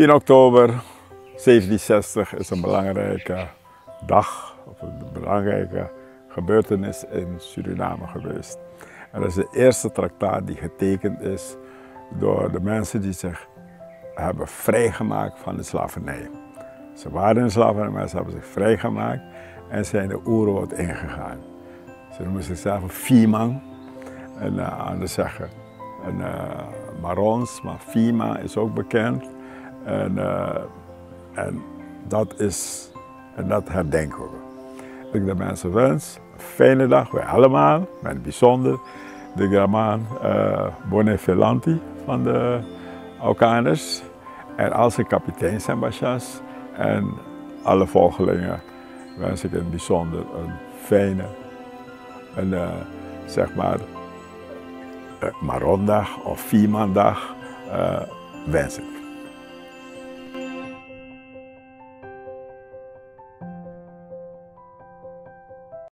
10 oktober 1760 is een belangrijke dag, of een belangrijke gebeurtenis in Suriname geweest. En dat is de eerste traktaat die getekend is door de mensen die zich hebben vrijgemaakt van de slavernij. Ze waren in de slavernij, maar ze hebben zich vrijgemaakt en zijn de oerwoud ingegaan. Ze noemen zichzelf een Fimang, en anders zeggen een Marons, maar Fima is ook bekend. En dat herdenken we. Ik de mensen wens een fijne dag, wij allemaal, met het bijzonder de Gramaan Bonefelanti van de Aukaners en al zijn kapiteins en bachas en alle volgelingen wens ik in het bijzonder een fijne, zeg maar, Marondag of Fiemandag wens ik.